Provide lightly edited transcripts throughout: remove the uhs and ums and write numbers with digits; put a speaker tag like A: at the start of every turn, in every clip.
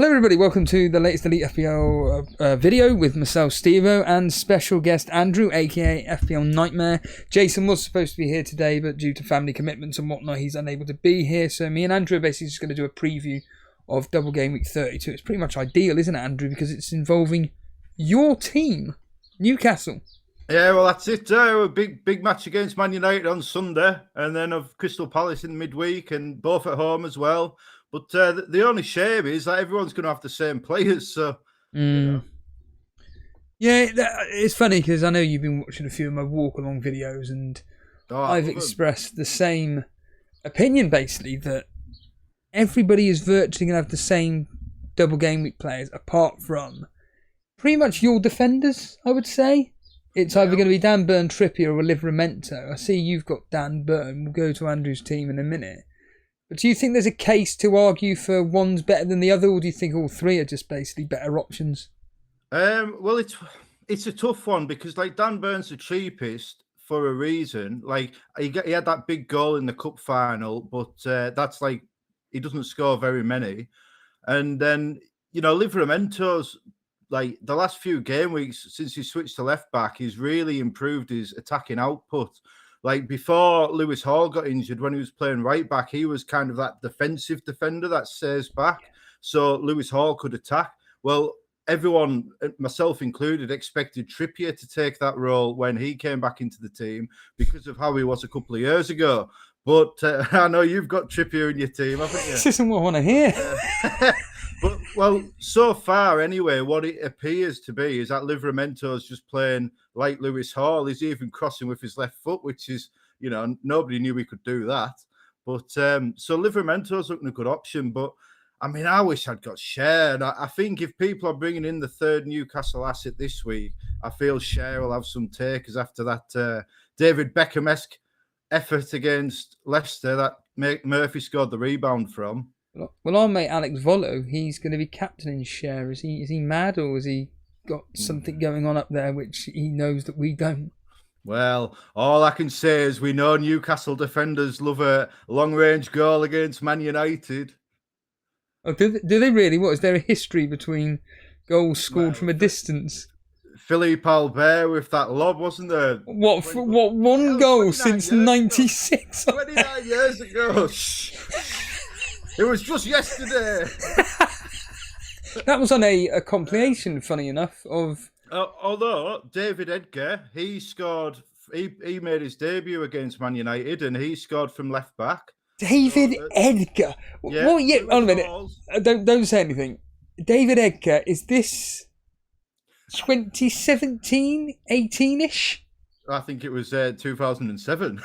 A: Hello everybody, welcome to the latest Elite FPL video with myself, Stevo, and special guest Andrew, aka FPL Nightmare. Jason was supposed to be here today, but due to family commitments and whatnot, he's unable to be here. So me and Andrew are basically just going to do a preview of Double Game Week 32. It's pretty much ideal, isn't it, Andrew? Because it's involving your team, Newcastle.
B: Yeah, well, that's it. A big match against Man United on Sunday, and then of Crystal Palace in midweek, and both at home as well. But the only shame is that everyone's going to have the same players. So, you know.
A: Yeah, it's funny because I know you've been watching a few of my walk-along videos, and I've expressed the same opinion, basically, that everybody is virtually going to have the same Double Game Week players, apart from pretty much your defenders, I would say. It's either going to be Dan Burn, Trippier, or Livramento. I see you've got Dan Burn. We'll go to Andrew's team in a minute. But do you think there's a case to argue for one's better than the other, or do you think all three are just basically better options?
B: Well, it's a tough one because like Dan Burn's the cheapest for a reason. Like he had that big goal in the cup final, but that's like he doesn't score very many. And then Livramento's like the last few game weeks since he switched to left back, he's really improved his attacking output. Like before Lewis Hall got injured, when he was playing right back, he was kind of that defensive defender that stays back. So Lewis Hall could attack. Well, everyone, myself included, expected Trippier to take that role when he came back into the team because of how he was a couple of years ago. But I know you've got Trippier in your team, haven't you?
A: This isn't what I want to hear.
B: But, well, so far anyway, what it appears to be is that Livramento's just playing like Lewis Hall. He's even crossing with his left foot, which is, nobody knew he could do that. But so Livramento's looking a good option. But, I mean, I wish I'd got Share. And I think if people are bringing in the third Newcastle asset this week, I feel Share will have some takers after that David Beckham-esque effort against Leicester that Murphy scored the rebound from.
A: Well, our mate Alex Volo, he's going to be captaining Share. Is he mad, or has he got something going on up there which he knows that we don't?
B: Well, all I can say is we know Newcastle defenders love a long-range goal against Man United.
A: Oh, do they really? What, is there a history between goals scored from a distance?
B: Philippe Albert with that lob, wasn't there?
A: What one goal since 96?
B: 29 years ago. It was just yesterday.
A: That was on a compilation, funny enough, of...
B: although David Edgar, he scored... He made his debut against Man United and he scored from left back.
A: David Edgar?
B: Yeah,
A: what year? Hold a minute. Don't say anything. David Edgar, is this 2017, 18-ish?
B: I think it was 2007,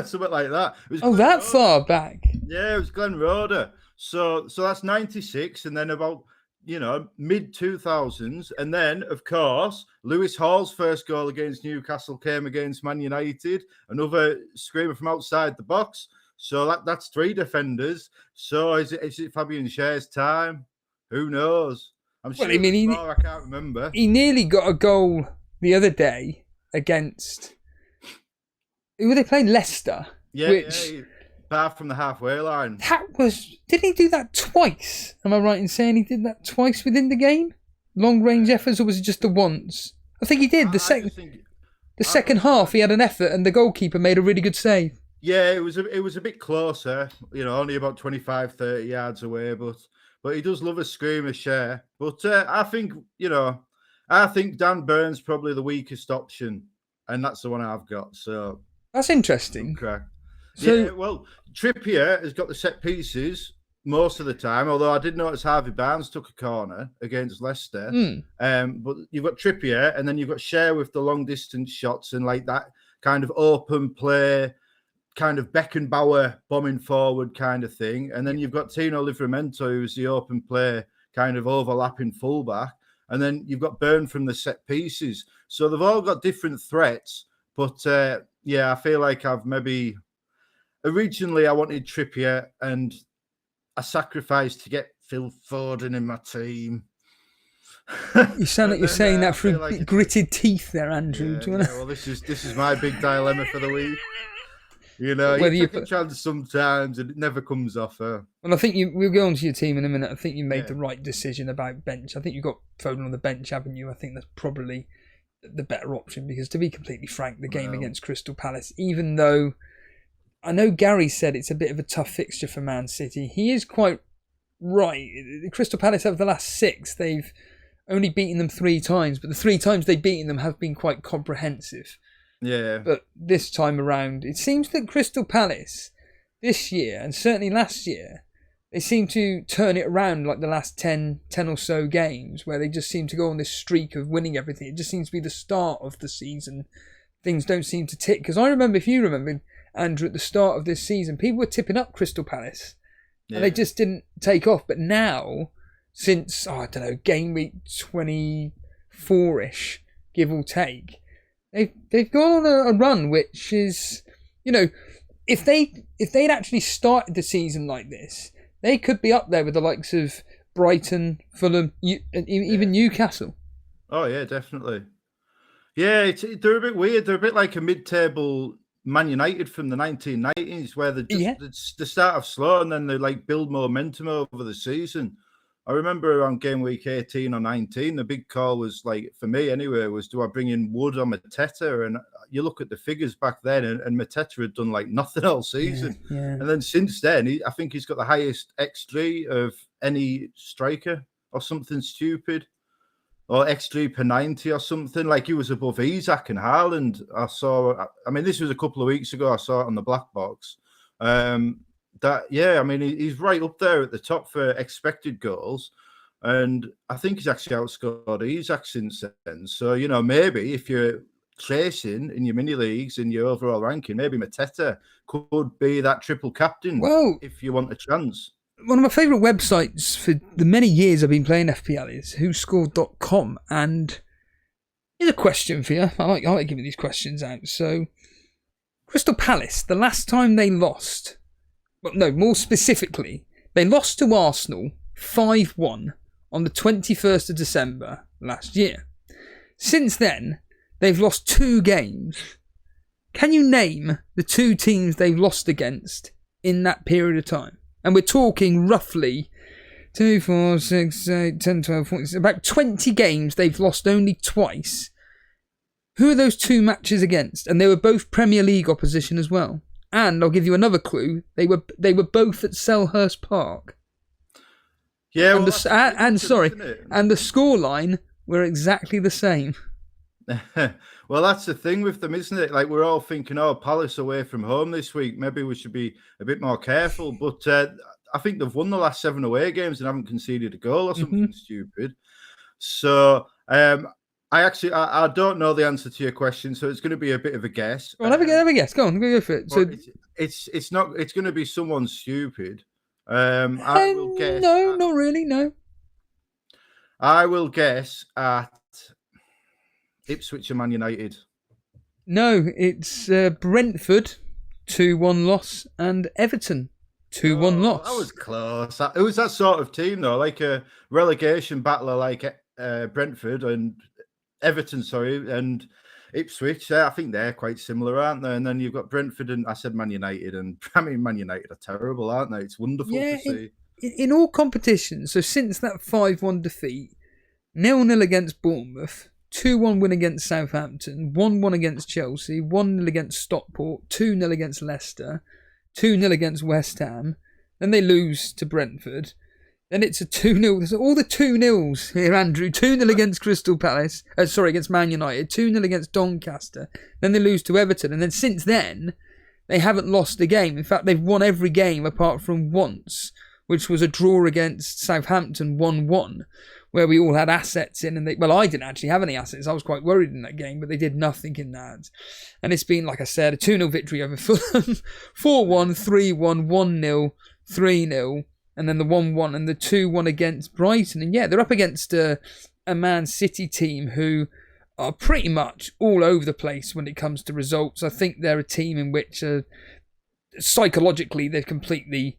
B: something like that. It was
A: that far back?
B: Yeah, it was Glenn Roeder. So that's 96, and then about mid-2000s, and then of course Lewis Hall's first goal against Newcastle came against Man United, another screamer from outside the box. So that's three defenders. So is it Fabian Schär's time? Who knows? I'm sure. Well, I mean, I can't remember.
A: He nearly got a goal the other day against, who were they playing? Leicester.
B: Yeah, apart from the halfway line.
A: Did he do that twice? Am I right in saying he did that twice within the game? Long range efforts, or was it just the once? I think he did. The second half, he had an effort, and the goalkeeper made a really good save.
B: Yeah, it was a bit closer. Only about 25, 30 yards away, but he does love a screamer Share. But I think Dan Burn's probably the weakest option, and that's the one I've got. So
A: that's interesting.
B: Okay. So, well, Trippier has got the set pieces most of the time, although I did notice Harvey Barnes took a corner against Leicester. But you've got Trippier, and then you've got Share with the long-distance shots and like that kind of open play, kind of Beckenbauer bombing forward kind of thing. And then you've got Tino Livramento, who's the open play kind of overlapping fullback. And then you've got Burn from the set pieces. So they've all got different threats. But, I feel like I've maybe... Originally, I wanted Trippier, and I sacrificed to get Phil Foden in my team.
A: You sound like you're saying that through gritted teeth there, Andrew.
B: Well, this is my big dilemma for the week. You take a chance sometimes and it never comes off.
A: Well, I think we'll go on to your team in a minute. I think you made the right decision about bench. I think you've got Foden on the bench, haven't you? I think that's probably the better option because, to be completely frank, the game against Crystal Palace, even though I know Gary said it's a bit of a tough fixture for Man City, he is quite right. Crystal Palace, over the last 6, they've only beaten them 3 times, but the 3 times they've beaten them have been quite comprehensive.
B: Yeah.
A: But this time around, it seems that Crystal Palace this year, and certainly last year, they seem to turn it around like the last 10 or so games, where they just seem to go on this streak of winning everything. It just seems to be the start of the season. Things don't seem to tick. Because I remember, if you remember, Andrew, at the start of this season, people were tipping up Crystal Palace. And they just didn't take off. But now, since, game week 24-ish, give or take, they've gone on a run which is, if they'd actually started the season like this, they could be up there with the likes of Brighton, Fulham, even Newcastle. Oh
B: yeah, definitely. Yeah, they're a bit weird. They're a bit like a mid-table Man United from the 1990s, where they start off slow and then they build momentum over the season. I remember around game week 18 or 19, the big call was for me anyway, was do I bring in Wood or Mateta? And you look at the figures back then, and Mateta had done nothing all season.
A: Yeah.
B: And then since then, I think he's got the highest XG of any striker or something stupid, or XG per 90 or something. He was above Isak and Haaland. This was a couple of weeks ago. I saw it on the Black Box. He's right up there at the top for expected goals, and I think he's actually outscored Isak since then. So maybe if you're chasing in your mini leagues in your overall ranking, maybe Mateta could be that triple captain.
A: Well,
B: if you want a chance.
A: One of my favourite websites for the many years I've been playing FPL is whoscored.com, and here's a question for you. I like giving these questions out. So, Crystal Palace, the last time they lost. No, more specifically, they lost to Arsenal 5-1 on the 21st of December last year. Since then, they've lost 2 games. Can you name the 2 teams they've lost against in that period of time? And we're talking roughly 2, 4, 6, 8, 10, 12, 14, about 20 games they've lost only twice. Who are those 2 matches against? And they were both Premier League opposition as well. And I'll give you another clue. They were both at Selhurst Park.
B: Yeah,
A: and the scoreline were exactly the same.
B: Well, that's the thing with them, isn't it? We're all thinking, Palace away from home this week. Maybe we should be a bit more careful. But I think they've won the last 7 away games and haven't conceded a goal or something stupid. So I don't know the answer to your question, so it's going to be a bit of a guess.
A: Well, have a guess. Go on, go for it. So
B: it's not. It's going to be someone stupid. I will guess.
A: No, not really. No.
B: I will guess at Ipswich and Man United.
A: No, it's Brentford 2-1 loss and Everton 2-1 loss.
B: That was close. It was that sort of team though, like a relegation battler, like Brentford and Everton, and Ipswich. I think they're quite similar, aren't they? And then you've got Brentford and I said Man United, and Man United are terrible, aren't they? It's wonderful to see.
A: In all competitions, so since that 5-1 defeat, 0-0 against Bournemouth, 2-1 win against Southampton, 1-1 against Chelsea, 1-0 against Stockport, 2-0 against Leicester, 2-0 against West Ham, then they lose to Brentford. Then it's a 2-0. There's all the 2-0s here, Andrew. 2-0 against Crystal Palace. Against Man United. 2-0 against Doncaster. Then they lose to Everton. And then since then, they haven't lost a game. In fact, they've won every game apart from once, which was a draw against Southampton 1-1, where we all had assets in. And I didn't actually have any assets. I was quite worried in that game, but they did nothing in that. And it's been, like I said, a 2-0 victory over Fulham. 4-1, 3-1, 1-0, 3-0. And then the 1-1 and the 2-1 against Brighton. And yeah, they're up against a Man City team who are pretty much all over the place when it comes to results. I think they're a team in which psychologically they're completely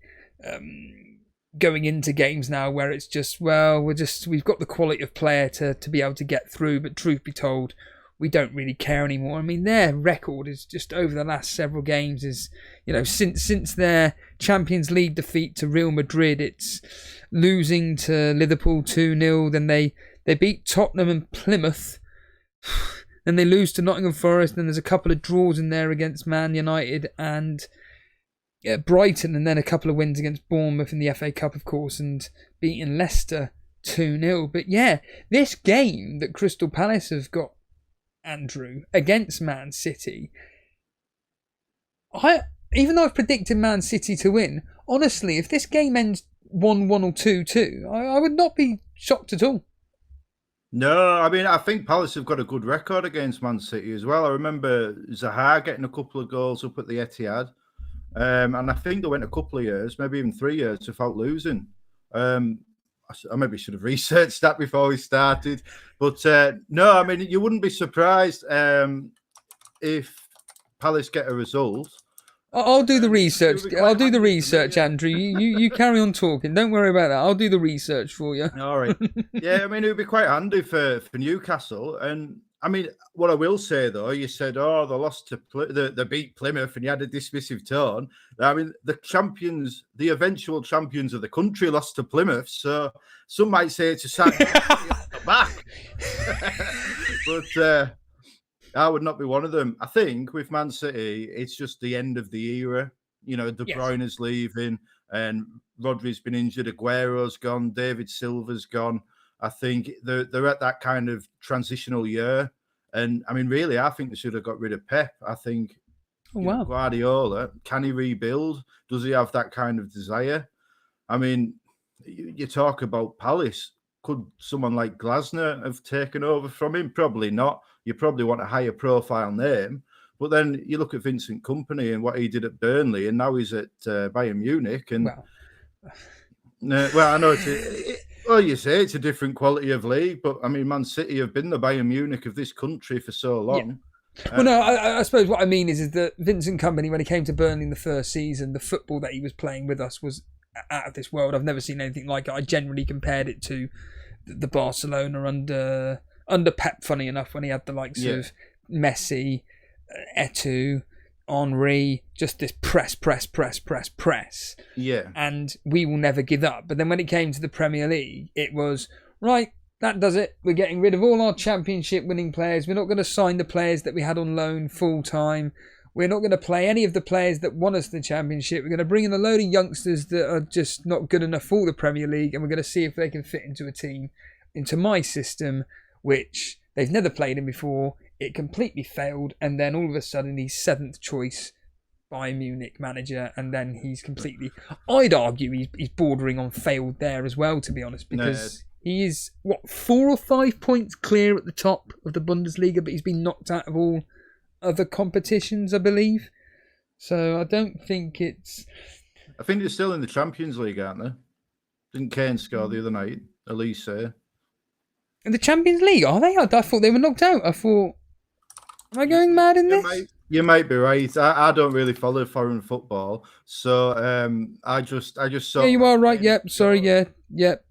A: going into games now where it's just, we've got the quality of player to be able to get through. But truth be told, we don't really care anymore. I mean, their record is just over the last several games is, since their Champions League defeat to Real Madrid, it's losing to Liverpool 2-0. Then they beat Tottenham and Plymouth. Then they lose to Nottingham Forest. Then there's a couple of draws in there against Man United and Brighton. And then a couple of wins against Bournemouth in the FA Cup, of course, and beating Leicester 2-0. But yeah, this game that Crystal Palace have got, Andrew, against Man City, even though I've predicted Man City to win, honestly, if this game ends 1-1 or 2-2, I would not be shocked at all.
B: No, I mean, I think Palace have got a good record against Man City as well. I remember Zaha getting a couple of goals up at the Etihad. And I think they went a couple of years, maybe even 3 years, without losing. I maybe should have researched that before we started. But no, I mean, you wouldn't be surprised if Palace get a result.
A: I'll do the research. I'll do the research, Andrew. You carry on talking. Don't worry about that. I'll do the research for you.
B: All right. Yeah, I mean, it would be quite handy for Newcastle. And I mean, what I will say, though, you said, they lost to they beat Plymouth and you had a dismissive tone. I mean, the eventual champions of the country lost to Plymouth. So some might say it's a sad back. But I would not be one of them. I think with Man City, it's just the end of the era. De Bruyne's leaving and Rodri's been injured. Aguero's gone. David Silva's gone. I think they're at that kind of transitional year. And I mean, really, I think they should have got rid of Pep. I think Guardiola, can he rebuild? Does he have that kind of desire? I mean, you talk about Palace. Could someone like Glasner have taken over from him? Probably not. You probably want a higher profile name. But then you look at Vincent Kompany and what he did at Burnley, and now he's at Bayern Munich. And I know you say it's a different quality of league, but I mean, Man City have been the Bayern Munich of this country for so long.
A: Yeah. Well, no, I suppose what I mean is that Vincent Kompany, when he came to Burnley in the first season, the football that he was playing with us was out of this world. I've never seen anything like it. I generally compared it to the Barcelona under Pep, funny enough, when he had the likes of Messi, Eto'o, Henry, just this press.
B: Yeah.
A: And we will never give up. But then when it came to the Premier League, it was, right, that does it. We're getting rid of all our championship winning players. We're not going to sign the players that we had on loan full time. We're not going to play any of the players that won us the championship. We're going to bring in a load of youngsters that are just not good enough for the Premier League, and we're going to see if they can fit into a team, into my system, which they've never played in before. It completely failed, and then all of a sudden he's 7th choice Bayern Munich manager, and then he's completely... I'd argue he's bordering on failed there as well, to be honest, because he is, 4 or 5 points clear at the top of the Bundesliga, but he's been knocked out of all other competitions, I believe. So I don't think it's...
B: I think they're still in the Champions League, aren't they? Didn't Kane score the other night? Elise.
A: In the Champions League, are they? I thought they were knocked out. I thought... Am I going mad in this?
B: You might be right. I don't really follow foreign football, so I just saw.
A: Yeah, you are right. Yep. Sorry. Yeah.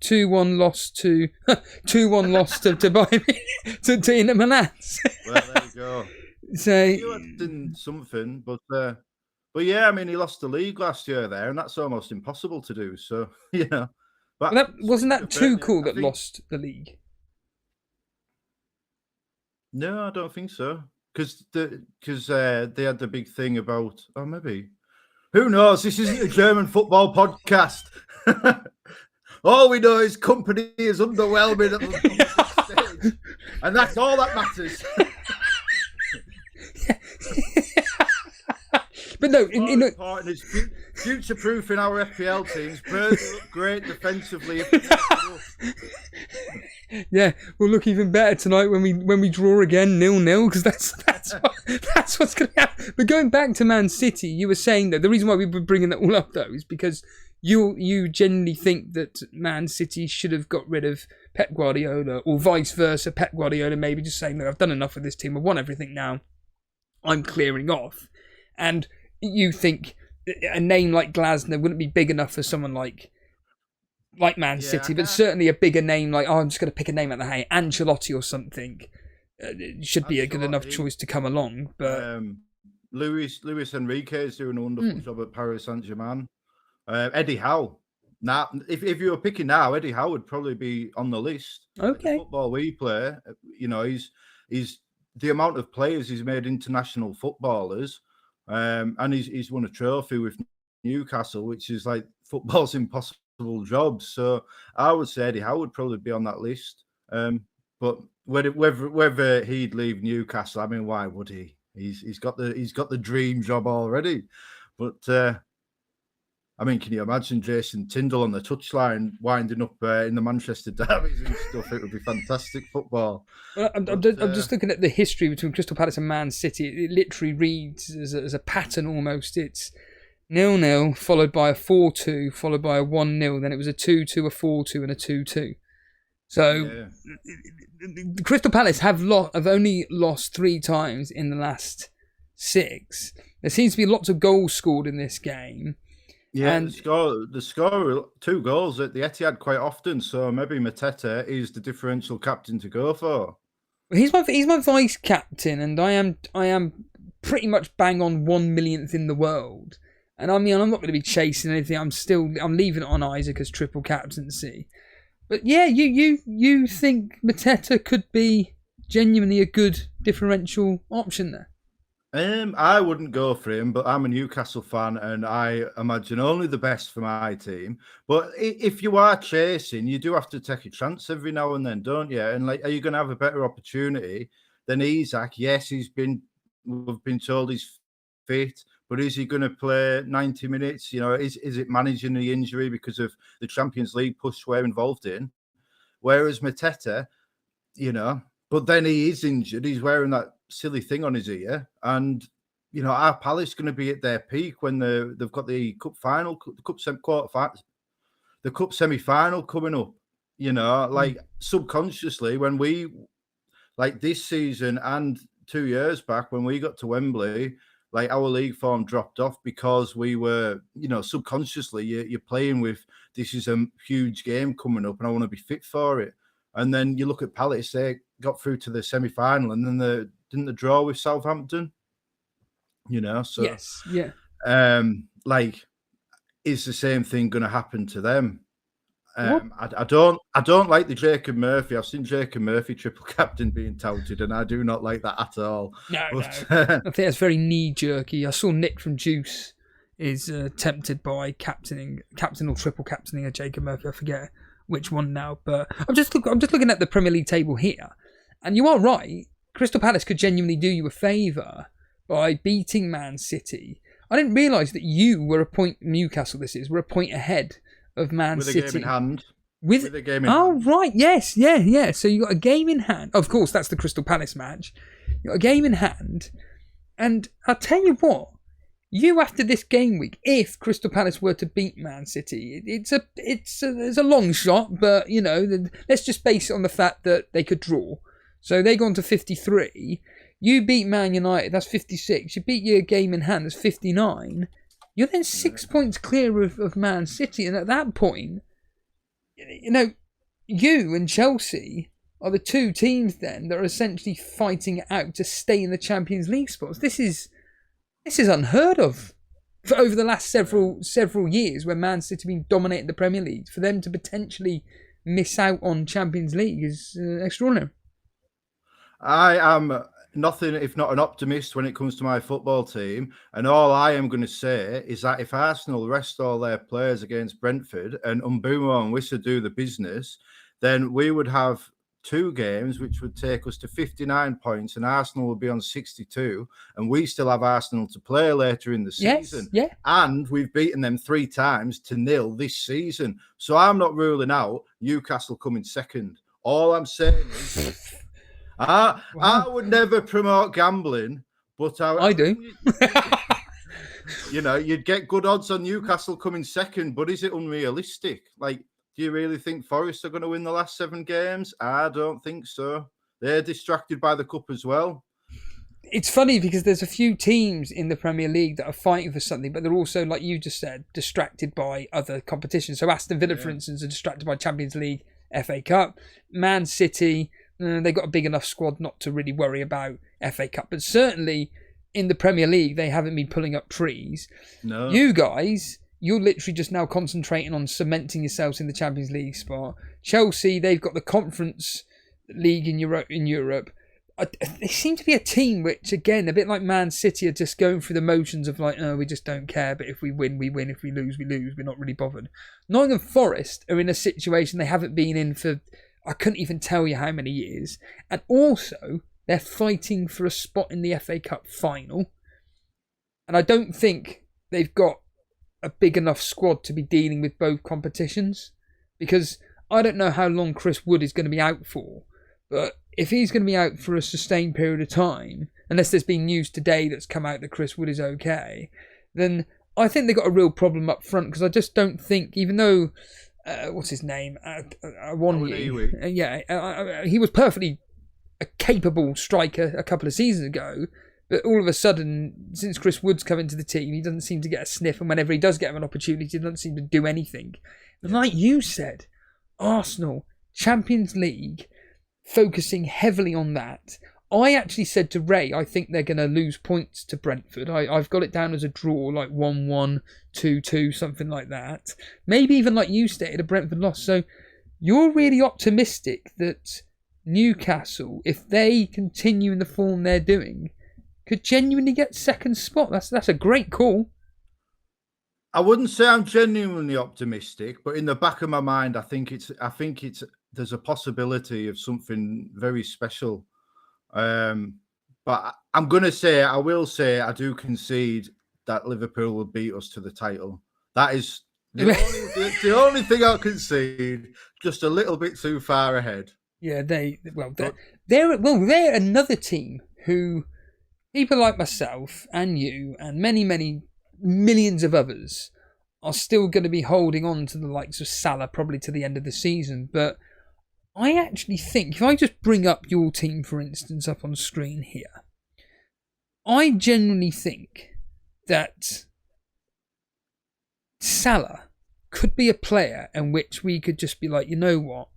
A: 2-1 loss to 2-1 loss to Bayern to Inter Milan.
B: Well, there you go.
A: So
B: in something, but yeah, I mean, he lost the league last year there, and that's almost impossible to do. So
A: but wasn't that Tuchel that lost the league?
B: No, I don't think so. Because they had the big thing about, maybe. Who knows? This isn't a German football podcast. All we know is Kompany is underwhelming at the stage. And that's all that matters.
A: But no,
B: important is future-proofing our FPL teams. Burnley look great defensively.
A: Yeah, we'll look even better tonight when we draw again 0-0, because that's what's going to happen. But going back to Man City, you were saying that the reason why we were bringing that all up though is because you genuinely think that Man City should have got rid of Pep Guardiola, or vice versa. Pep Guardiola maybe just saying, look, I've done enough with this team. I've won everything now. I'm clearing off. And you think a name like Glasner wouldn't be big enough for someone like Man City, but certainly a bigger name like, I'm just going to pick a name out of the hay, Ancelotti or something. it should be a good enough choice to come along. But
B: Luis Enrique is doing a wonderful job at Paris Saint-Germain. Eddie Howe. Now, if you were picking now, Eddie Howe would probably be on the list.
A: Okay.
B: The football we play, he's the amount of players he's made international footballers, and he's won a trophy with Newcastle, which is like football's impossible job. So I would say Eddie Howe would probably be on that list. But whether he'd leave Newcastle, I mean, why would he? He's got the dream job already. But I mean, can you imagine Jason Tindall on the touchline winding up in the Manchester derbies and stuff? It would be fantastic football.
A: Well, I'm just looking at the history between Crystal Palace and Man City. It literally reads as a pattern almost. It's 0-0, followed by a 4-2, followed by a 1-0. Then it was a 2-2, a 4-2, and a 2-2. So Crystal Palace have only lost 3 times in the last 6. There seems to be lots of goals scored in this game.
B: Yeah, and the score 2 goals at the Etihad quite often. So maybe Mateta is the differential captain to go for.
A: He's my vice captain, and I am pretty much bang on 1/1,000,000th in the world. And I mean, I'm not going to be chasing anything. I'm leaving it on Isaac as triple captaincy. But yeah, you think Mateta could be genuinely a good differential option there?
B: I wouldn't go for him, but I'm a Newcastle fan and I imagine only the best for my team. But if you are chasing, you do have to take a chance every now and then, don't you? And like, are you going to have a better opportunity than Isak? Yes, we've been told he's fit, but is he going to play 90 minutes? You know, is it managing the injury because of the Champions League push we're involved in? Whereas Mateta, you know, but then he is injured. He's wearing that silly thing on his ear, and you know our Palace going to be at their peak when they've got the cup final, the cup semi-final coming up. You know, like subconsciously when we like this season and 2 years back when we got to Wembley, like our league form dropped off because we were, you know, subconsciously you're playing with this is a huge game coming up and I want to be fit for it. And then you look at Palace, they got through to the semi-final and then didn't the draw with Southampton? You know, so
A: yes, yeah.
B: Like, is the same thing going to happen to them? I don't like the Jacob Murphy. I've seen Jacob Murphy triple captain being touted, and I do not like that at all.
A: No. I think that's very knee jerky. I saw Nick from Juice is tempted by captain or triple captaining a Jacob Murphy. I forget which one now, but I'm just looking at the Premier League table here, and you are right. Crystal Palace could genuinely do you a favour by beating Man City. I didn't realise that you were a point Newcastle. Were a point ahead of Man City.
B: With a game in hand.
A: With a game in hand. Right, yes, yeah. So you got a game in hand. Of course, that's the Crystal Palace match. You got a game in hand, and I'll tell you what. You after this game week, if Crystal Palace were to beat Man City, it's a long shot, but you know, let's just base it on the fact that they could draw. So they go on to 53. You beat Man United, that's 56. You beat your game in hand, that's 59. You're then 6 points clear of Man City, and at that point, you know, you and Chelsea are the 2 teams then that are essentially fighting it out to stay in the Champions League spots. This is unheard of for over the last several years when Man City have been dominating the Premier League. For them to potentially miss out on Champions League is extraordinary.
B: I am nothing if not an optimist when it comes to my football team. And all I am going to say is that if Arsenal rest all their players against Brentford and Mbeumo and Wissa do the business, then we would have 2 games, which would take us to 59 points, and Arsenal will be on 62, and we still have Arsenal to play later in the season.
A: Yes, yeah.
B: And we've beaten them 3 times to 0 this season. So I'm not ruling out Newcastle coming second. All I'm saying is I would never promote gambling, but
A: I do.
B: You know, you'd get good odds on Newcastle coming second, but is it unrealistic? Like, do you really think Forest are going to win the last 7 games? I don't think so. They're distracted by the cup as well.
A: It's funny because there's a few teams in the Premier League that are fighting for something, but they're also, like you just said, distracted by other competitions. So Aston Villa, for instance, are distracted by Champions League, FA Cup. Man City, they got a big enough squad not to really worry about FA Cup. But certainly in the Premier League, they haven't been pulling up trees.
B: No.
A: You guys, you're literally just now concentrating on cementing yourselves in the Champions League spot. Chelsea, they've got the Conference League in Europe. They seem to be a team which, again, a bit like Man City, are just going through the motions of like, oh, we just don't care, but if we win, we win. If we lose, we lose. We're not really bothered. Nottingham Forest are in a situation they haven't been in for, I couldn't even tell you how many years. And also, they're fighting for a spot in the FA Cup final. And I don't think they've got a big enough squad to be dealing with both competitions. Because I don't know how long Chris Wood is going to be out for. But if he's going to be out for a sustained period of time, unless there's been news today that's come out that Chris Wood is okay, then I think they've got a real problem up front, because I just don't think, even though, what's his name? He was perfectly a capable striker a couple of seasons ago, but all of a sudden, since Chris Wood's come into the team, he doesn't seem to get a sniff, and whenever he does get an opportunity, he doesn't seem to do anything. And like you said, Arsenal, Champions League, focusing heavily on that. I actually said to Ray, I think they're going to lose points to Brentford. I've got it down as a draw, like 1-1, 2-2, something like that. Maybe even like you stated, a Brentford loss. So you're really optimistic that Newcastle, if they continue in the form they're doing, could genuinely get second spot. That's a great call.
B: I wouldn't say I'm genuinely optimistic, but in the back of my mind, I think there's a possibility of something very special. But I'm going to say, I will say, I do concede that Liverpool will beat us to the title. That is the only thing I'll concede, just a little bit too far ahead.
A: Yeah, they're another team who people like myself and you and many, many millions of others are still going to be holding on to the likes of Salah probably to the end of the season. But I actually think, if I just bring up your team, for instance, up on screen here, I genuinely think that Salah could be a player in which we could just be like, you know what?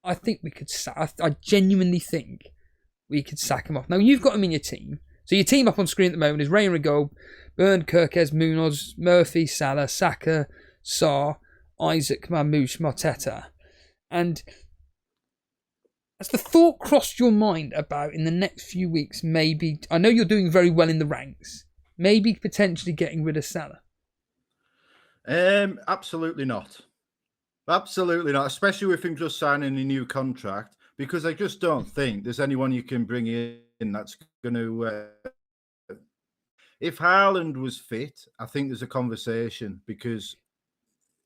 A: I think we could I genuinely think we could sack him off. Now, you've got him in your team. So your team up on screen at the moment is Ray Gold, Byrne, Kirkes, Munoz, Murphy, Salah, Saka, Sarr, Isaac, Mamouche, Mateta. And has the thought crossed your mind about, in the next few weeks, maybe, I know you're doing very well in the ranks, maybe potentially getting rid of Salah?
B: Absolutely not. Absolutely not, especially with him just signing a new contract, because I just don't think there's anyone you can bring in that's going to... if Haaland was fit, I think there's a conversation, because,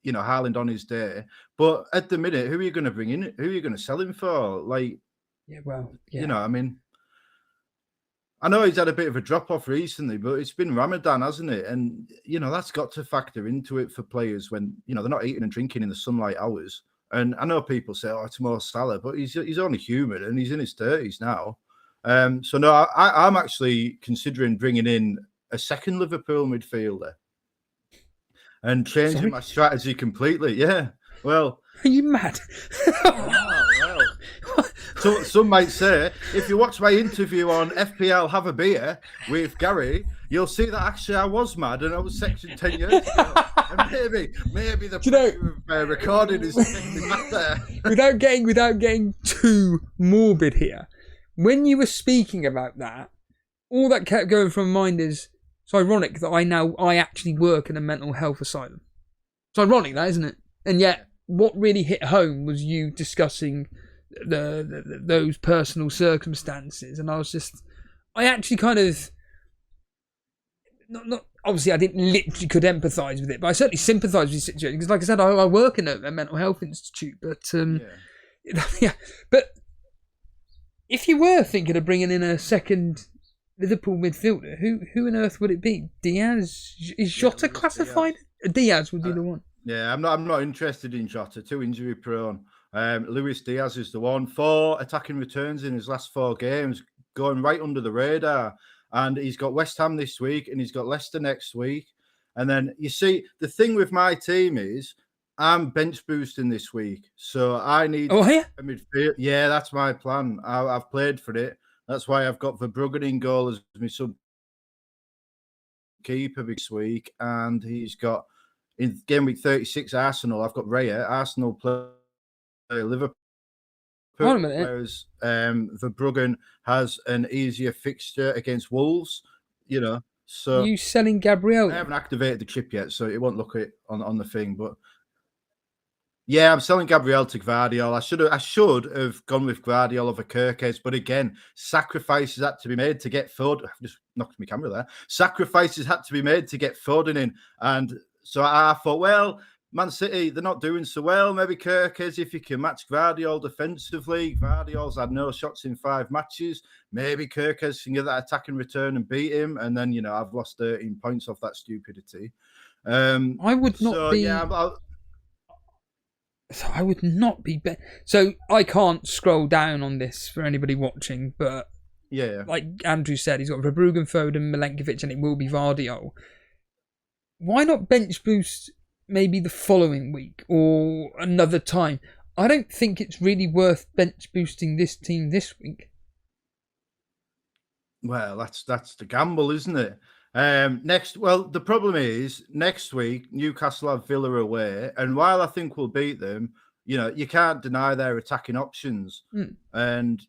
B: you know, Haaland on his day. But at the minute, who are you going to bring in? Who are you going to sell him for? Like,
A: you
B: know, I mean, I know he's had a bit of a drop-off recently, but it's been Ramadan, hasn't it? And, you know, that's got to factor into it for players when, you know, they're not eating and drinking in the sunlight hours. And I know people say, oh, it's more Salah, but he's only human and he's in his 30s now. So, no, I'm actually considering bringing in a second Liverpool midfielder and changing my strategy completely. Yeah, well...
A: Are you mad?
B: So some might say, if you watch my interview on FPL Have a Beer with Gary, you'll see that actually I was mad and I was section 10 years ago. And maybe the pressure of recording is taking me back there.
A: without getting too morbid here, when you were speaking about that, all that kept going from my mind is, it's ironic that I actually work in a mental health asylum. It's ironic, that, isn't it? And yet, what really hit home was you discussing those personal circumstances, and I actually kind of not obviously I didn't literally could empathise with it, but I certainly sympathise with the situation, because, like I said, I work in a mental health institute. But but if you were thinking of bringing in a second Liverpool midfielder, who on earth would it be? Diaz? Is Jota classified? Diaz would be the one.
B: Yeah, I'm not interested in Jota. Too injury prone. Luis Diaz is the one. 4 attacking returns in his last 4 games, going right under the radar. And he's got West Ham this week, and he's got Leicester next week. And then, you see, the thing with my team is I'm bench boosting this week, so I need
A: yeah?
B: a midfield. Yeah, that's my plan. I've played for it. That's why I've got Verbruggen in goal as my sub keeper this week, and he's got in game week 36 Arsenal. I've got Raya. Arsenal play Liverpool, whereas Verbruggen has an easier fixture against Wolves. So
A: you selling Gabriel?
B: I haven't activated the chip yet, so it won't look it on the thing, but. Yeah, I'm selling Gabriel to Gvardiol. I should have gone with Gvardiol over Kirkes, but again, sacrifices had to be made to get Foden. I've just knocked my camera there. Sacrifices had to be made to get Foden in, and so I thought, well, Man City, they're not doing so well. Maybe Kirkes, if you can match Gvardiol defensively. Gvardiol's had no shots in 5 matches. Maybe Kirkes can get that attacking return and beat him, and then I've lost 13 points off that stupidity.
A: I would not be.
B: Yeah,
A: So I would not be. So I can't scroll down on this for anybody watching, but
B: yeah,
A: like Andrew said, he's got Verbruggen, Foden, Milenkovic, and it will be Gvardiol. Why not bench boost maybe the following week or another time? I don't think it's really worth bench boosting this team this week.
B: Well, that's the gamble, isn't it? The problem is next week Newcastle have Villa away, and while I think we'll beat them, you can't deny their attacking options, and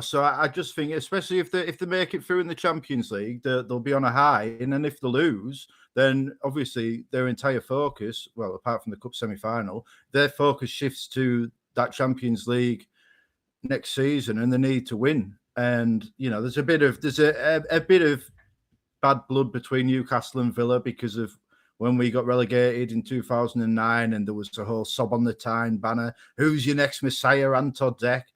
B: so I just think, especially if they make it through in the Champions League, they'll be on a high, and then if they lose, then obviously their entire focus, well, apart from the cup semi-final, their focus shifts to that Champions League next season, and they need to win. And there's a bit of bad blood between Newcastle and Villa because of when we got relegated in 2009, and there was a whole sob on the Tyne banner, who's your next Messiah, Anton Deck,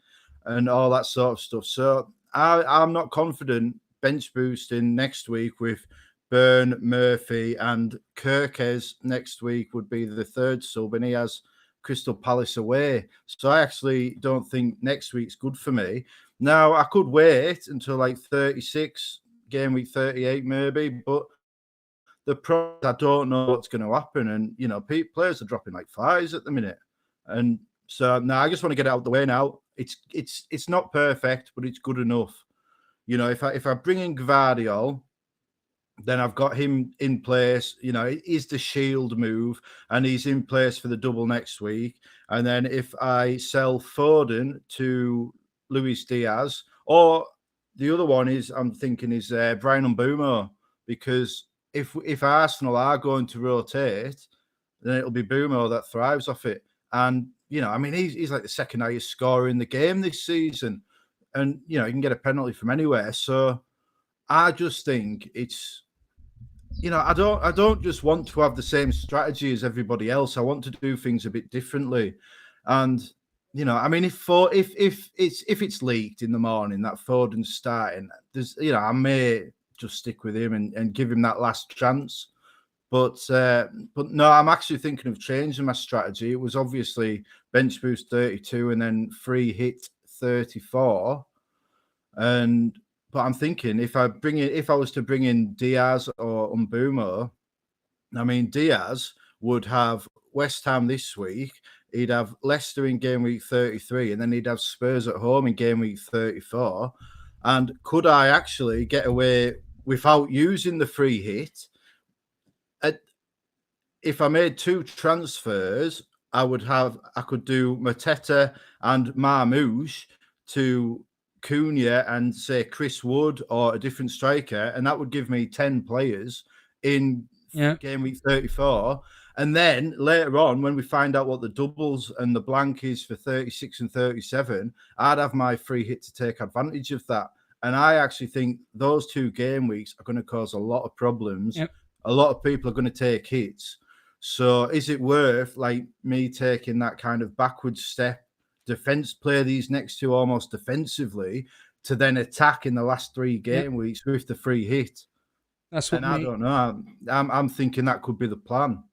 B: and all that sort of stuff. So I'm not confident bench boosting next week with Burn, Murphy, and Kirkes next week would be the third sub, and he has Crystal Palace away. So I actually don't think next week's good for me. Now, I could wait until like 36, game week 38 maybe, but the problem, I don't know what's going to happen. And, players are dropping like flies at the minute. And so now I just want to get it out of the way now. It's not perfect, but it's good enough. If I bring in Gvardiol, then I've got him in place. It is the shield move, and he's in place for the double next week. And then if I sell Foden to Luis Diaz, or the other one I'm thinking is Brian Mbeumo, because if Arsenal are going to rotate, then it'll be Mbeumo that thrives off it. And he's like the second highest scorer in the game this season, and he can get a penalty from anywhere. So I just think it's. I don't just want to have the same strategy as everybody else. I want to do things a bit differently, and if it's leaked in the morning that Foden's starting, I may just stick with him and give him that last chance. But no, I'm actually thinking of changing my strategy. It was obviously bench boost 32 and then free hit 34, But I'm thinking if I was to bring in Diaz or Mbeumo, Diaz would have West Ham this week. He'd have Leicester in game week 33, and then he'd have Spurs at home in game week 34. And could I actually get away without using the free hit? If I made 2 transfers, I could do Mateta and Marmoush to Cunha and say Chris Wood or a different striker, and that would give me 10 players in game week 34. And then later on, when we find out what the doubles and the blank is for 36 and 37, I'd have my free hit to take advantage of that. And I actually think those 2 game weeks are going to cause a lot of problems.
A: Yep.
B: A lot of people are going to take hits. So is it worth me taking that kind of backward step, play these next 2 almost defensively, to then attack in the last 3 game weeks with the free hit?
A: That's what.
B: I don't know. I'm thinking that could be the plan.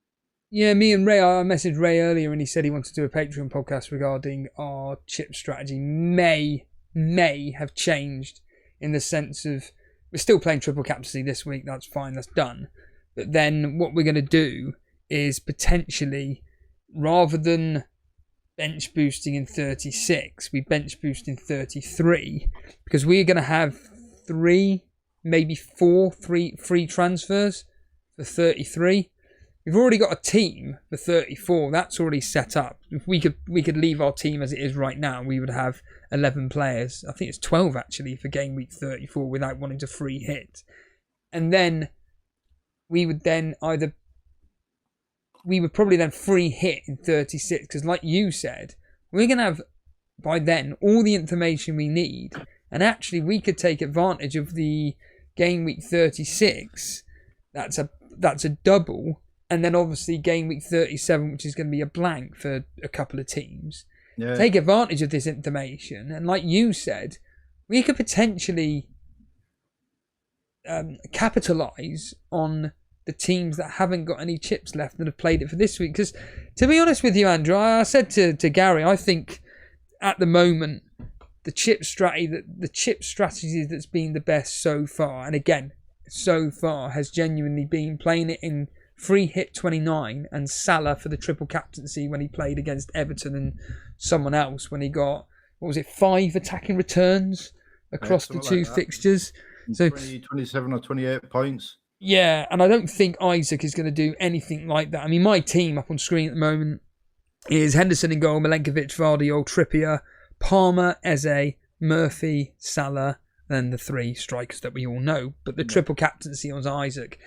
A: Yeah, me and Ray, I messaged Ray earlier and he said he wanted to do a Patreon podcast regarding our chip strategy. May have changed in the sense of we're still playing triple captaincy this week. That's fine. That's done. But then what we're going to do is potentially rather than bench boosting in 36, we bench boost in 33 because we're going to have 3, maybe 4 free transfers for 33. We've already got a team for 34. That's already set up. If we could leave our team as it is right now, we would have 11 players. I think it's 12 actually for game week 34 without wanting to free hit. And then we would probably then free hit in 36 because like you said, we're going to have by then all the information we need. And actually we could take advantage of the game week 36. That's a double. And then obviously game week 37, which is going to be a blank for a couple of teams. Yeah. Take advantage of this information. And like you said, we could potentially capitalise on the teams that haven't got any chips left that have played it for this week. Because to be honest with you, Andrew, I said to Gary, I think at the moment, the chip strategy that's been the best so far, and again, so far, has genuinely been playing it in free hit 29 and Salah for the triple captaincy when he played against Everton and someone else when he got, 5 attacking returns across the two fixtures. So
B: 27 or 28 points.
A: Yeah, and I don't think Isaac is going to do anything like that. I mean, my team up on screen at the moment is Henderson in goal, Milenkovic, Vardy, Trippier, Palmer, Eze, Murphy, Salah, then the 3 strikers that we all know. But the triple captaincy on Isaac.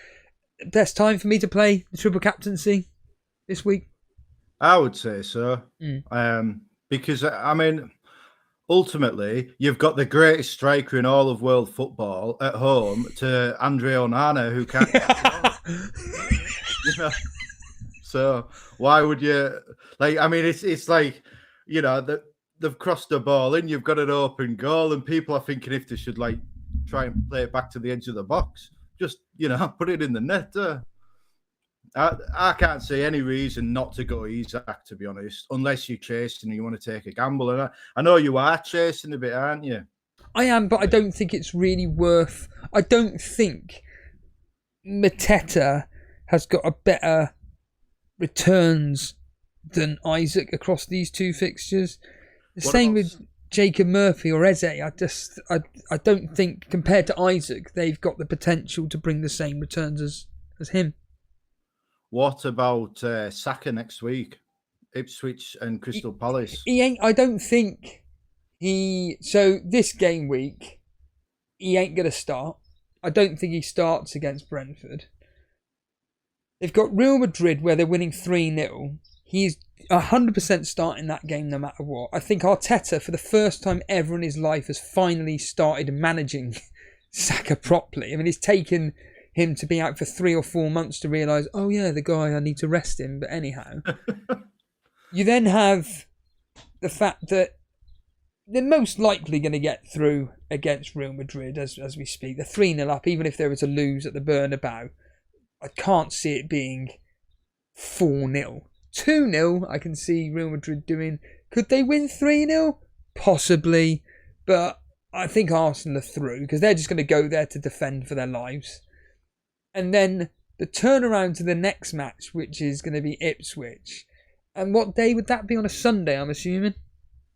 A: Best time for me to play the triple captaincy this week?
B: I would say so. Because, I mean, ultimately, you've got the greatest striker in all of world football at home to Andre Onana, who can't you know. So why would you it's like, they've crossed the ball in, you've got an open goal, and people are thinking if they should try and play it back to the edge of the box. Just, put it in the net. I can't see any reason not to go Isaac, to be honest, unless you're chasing and you want to take a gamble. And I know you are chasing a bit, aren't you?
A: I am, but I don't think it's really worth... I don't think Mateta has got a better returns than Isaac across these two fixtures. The same with Jacob Murphy or Eze. I don't think, compared to Isaac, they've got the potential to bring the same returns as him.
B: What about Saka next week? Ipswich and Crystal Palace.
A: I don't think so this game week, he ain't going to start. I don't think he starts against Brentford. They've got Real Madrid where they're winning 3-0. He's 100% starting that game no matter what. I think Arteta, for the first time ever in his life, has finally started managing Saka properly. I mean, it's taken him to be out for 3 or 4 months to realise, oh yeah, the guy, I need to rest him. But anyhow, you then have the fact that they're most likely going to get through against Real Madrid as we speak. They're 3-0 up, even if they were to lose at the Bernabeu. I can't see it being 4-0. 2-0, I can see Real Madrid doing. Could they win 3-0? Possibly. But I think Arsenal are through because they're just going to go there to defend for their lives. And then the turnaround to the next match, which is going to be Ipswich. And what day would that be? On a Sunday, I'm assuming?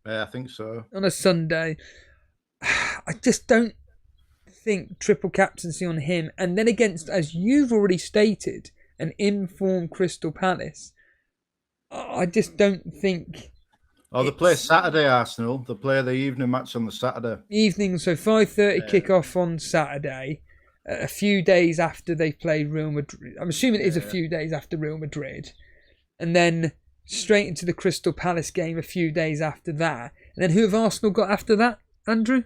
B: Yeah, I think so.
A: On a Sunday. I just don't think triple captaincy on him. And then against, as you've already stated, an informed Crystal Palace. I just don't think...
B: Oh, they play Saturday, Arsenal. They play the evening match on the Saturday.
A: Evening, so 5:30 kick-off on Saturday. A few days after they played Real Madrid. I'm assuming it is a few days after Real Madrid. And then straight into the Crystal Palace game a few days after that. And then who have Arsenal got after that, Andrew?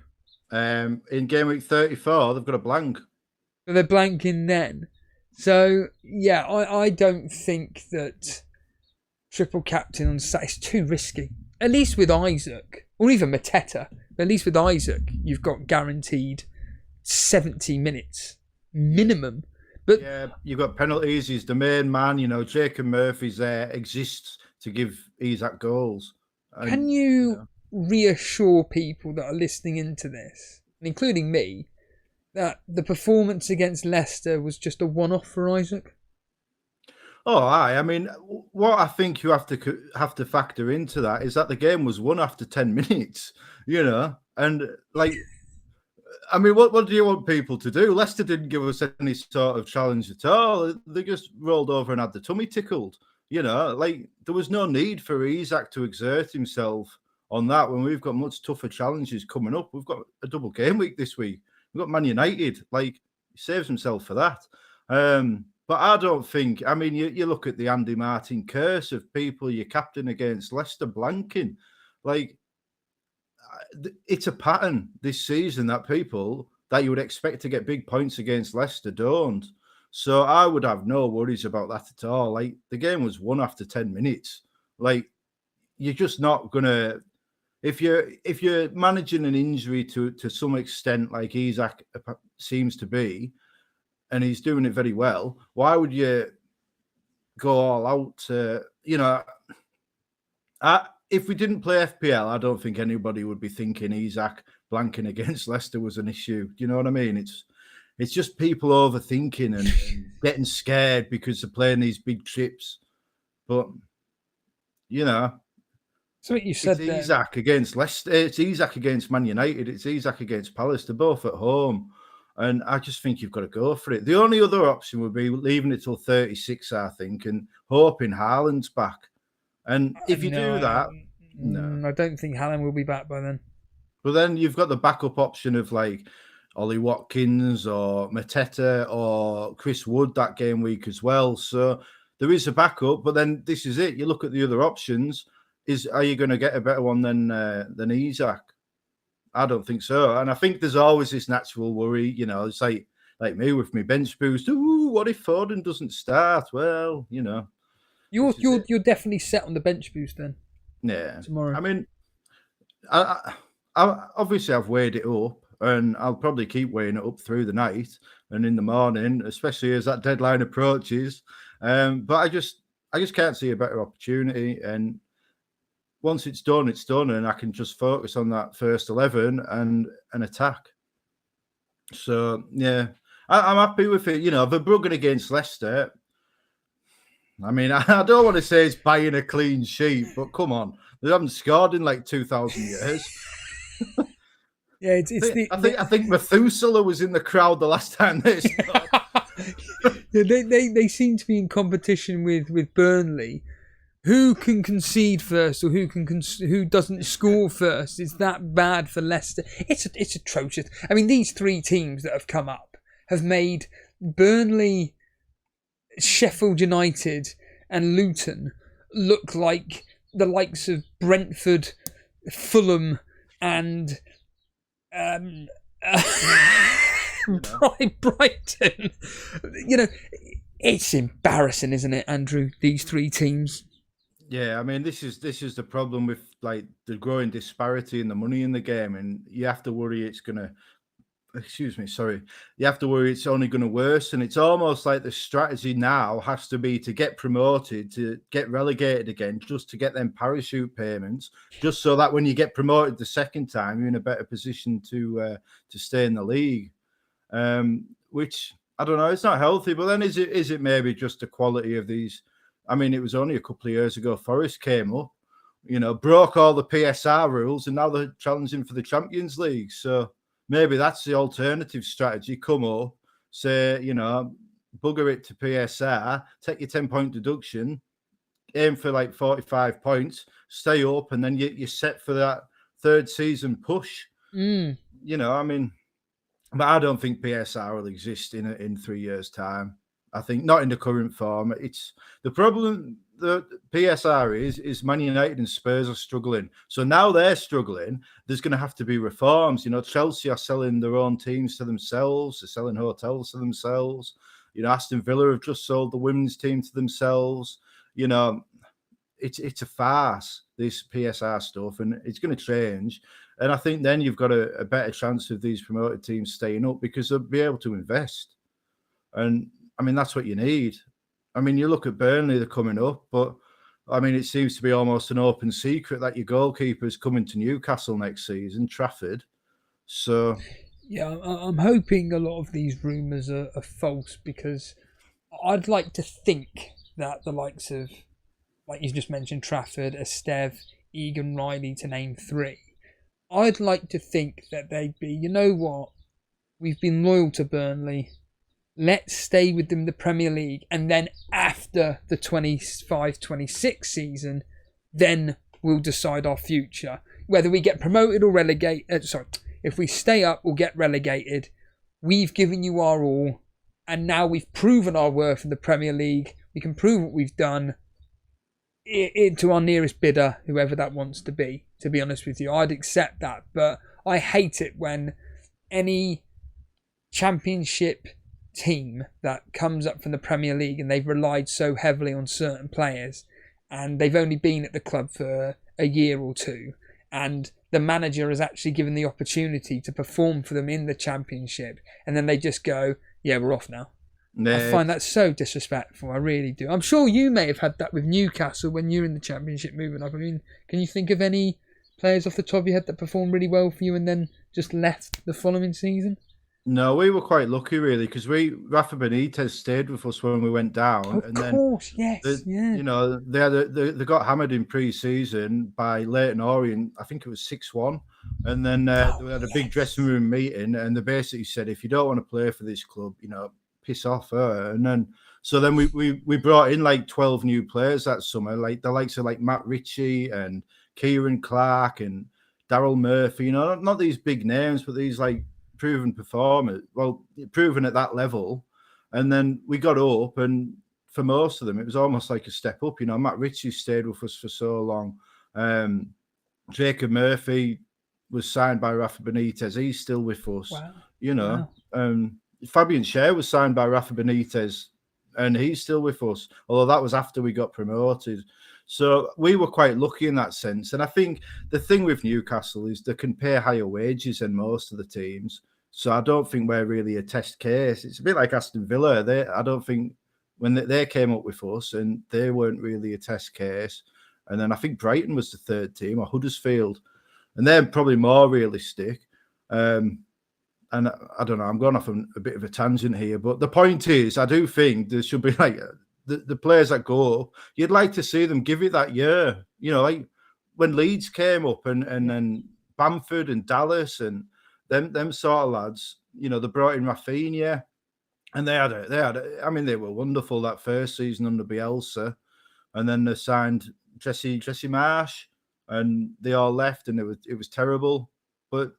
B: In game week 34, they've got a blank.
A: So they're blanking then. So, yeah, I don't think that triple captain on Saturday is too risky. At least with Isaac, or even Mateta, but at least with Isaac, you've got guaranteed 70 minutes minimum. But
B: yeah, you've got penalties. He's the main man. Jacob Murphy's there, exists to give Isaac goals. And,
A: can you reassure people that are listening into this, including me, that the performance against Leicester was just a one-off for Isaac?
B: Oh, I mean, what I think you have to factor into that is that the game was won after 10 minutes, and like, I mean, what do you want people to do? Leicester didn't give us any sort of challenge at all. They just rolled over and had the tummy tickled. Like there was no need for Isak to exert himself on that when we've got much tougher challenges coming up. We've got a double game week this week. We've got Man United. Like he saves himself for that. But I don't think. I mean, you look at the Andy Martin curse of people you captain against Leicester blanking. Like it's a pattern this season that people that you would expect to get big points against Leicester don't. So I would have no worries about that at all. Like the game was won after 10 minutes. Like you're just not gonna if you're managing an injury to some extent, like Isak seems to be, and he's doing it very well. Why would you go all out? If we didn't play FPL, I don't think anybody would be thinking Isak blanking against Leicester was an issue. Do you know what I mean? It's just people overthinking and getting scared because they're playing these big trips. But
A: so what you said
B: it's Isak against Leicester. It's Isak against Man United. It's Isak against Palace. They're both at home. And I just think you've got to go for it. The only other option would be leaving it till 36, I think, and hoping Haaland's back. And if you do that,
A: no, I don't think Haaland will be back by then.
B: But then you've got the backup option of like Ollie Watkins or Mateta or Chris Wood that game week as well. So there is a backup, but then this is it. You look at the other options. Are you going to get a better one than Isak? I don't think so. And I think there's always this natural worry, it's like me with my bench boost. Ooh, what if Foden doesn't start? Well,
A: You're definitely set on the bench boost then.
B: Yeah.
A: Tomorrow.
B: I mean, I obviously I've weighed it up, and I'll probably keep weighing it up through the night and in the morning, especially as that deadline approaches. But I just can't see a better opportunity. And once it's done, and I can just focus on that first 11 and attack. So yeah, I'm happy with it. Verbruggen against Leicester. I mean, I don't want to say it's buying a clean sheet, but come on, they haven't scored in like 2,000 years.
A: Yeah,
B: I think Methuselah was in the crowd the last time they scored.
A: they seem to be in competition with Burnley. Who can concede first, or who doesn't score first? It's that bad for Leicester. It's atrocious. I mean, these three teams that have come up have made Burnley, Sheffield United, and Luton look like the likes of Brentford, Fulham, and Brighton. It's embarrassing, isn't it, Andrew? These three teams.
B: Yeah, I mean, this is the problem with like the growing disparity in the money in the game, and you have to worry it's going to. You have to worry it's only going to worsen. It's almost like the strategy now has to be to get promoted, to get relegated again, just to get them parachute payments, just so that when you get promoted the second time, you're in a better position to stay in the league. Which I don't know, it's not healthy. But then is it maybe just the quality of these? I mean, it was only a couple of years ago Forest came up, broke all the PSR rules, and now they're challenging for the Champions League. So maybe that's the alternative strategy. Come up, say, bugger it to PSR, take your 10-point deduction, aim for like 45 points, stay up, and then you're set for that third season push. I mean, but I don't think PSR will exist in 3 years' time. I think not in the current form. It's the problem. The PSR is Man United and Spurs are struggling. So now they're struggling. There's going to have to be reforms. Chelsea are selling their own teams to themselves. They're selling hotels to themselves. Aston Villa have just sold the women's team to themselves. It's a farce, this PSR stuff, and it's going to change. And I think then you've got a better chance of these promoted teams staying up because they'll be able to invest. And I mean, that's what you need. I mean, you look at Burnley, they're coming up, but I mean, it seems to be almost an open secret that your goalkeeper's coming to Newcastle next season, Trafford. So,
A: yeah, I'm hoping a lot of these rumours are false, because I'd like to think that the likes of, like you just mentioned, Trafford, Esteve, Egan Riley, to name 3, I'd like to think that they'd be, you know what, we've been loyal to Burnley, let's stay with them in the Premier League, and then after the 25-26 season, then we'll decide our future. Whether we get promoted or relegated, if we stay up or get relegated, we've given you our all, and now we've proven our worth in the Premier League. We can prove what we've done to our nearest bidder, whoever that wants to be. To be honest with you, I'd accept that, but I hate it when any Championship team that comes up from the Premier League and they've relied so heavily on certain players, and they've only been at the club for a year or two, and the manager has actually given the opportunity to perform for them in the Championship, and then they just go, yeah, we're off now. I find that so disrespectful. I really do. I'm sure you may have had that with Newcastle when you're in the Championship moving up. I mean, can you think of any players off the top of your head that performed really well for you and then just left the following season?
B: No, we were quite lucky, really, because Rafa Benitez stayed with us when we went down.
A: Of course, yes.
B: You know, they got hammered in pre-season by Leyton Orient. I think it was 6-1. And then they had a big dressing room meeting, and they basically said, if you don't want to play for this club, you know, piss off. And then we brought in like 12 new players that summer, like the likes of like Matt Ritchie and Kieran Clark and Daryl Murphy, you know, not these big names, but these like proven performers, well, proven at that level. And then we got up, and for most of them, it was almost like a step up. You know, Matt Ritchie stayed with us for so long. Jacob Murphy was signed by Rafa Benitez. He's still with us. Wow. You know, Fabian Schär was signed by Rafa Benitez, and he's still with us, although that was after we got promoted. So we were quite lucky in that sense. And I think the thing with Newcastle is they can pay higher wages than most of the teams. So I don't think we're really a test case. It's a bit like Aston Villa. I don't think when they came up with us, and they weren't really a test case. And then I think Brighton was the third team, or Huddersfield, and they're probably more realistic. And I don't know, I'm going off on a bit of a tangent here, but the point is, I do think there should be like the players that go up, you'd like to see them give it that year. You know, like when Leeds came up and then Bamford and Dallas and them sort of lads, you know, they brought in Rafinha, and they had I mean, they were wonderful that first season under Bielsa, and then they signed Jesse Marsh, and they all left, and it was terrible. But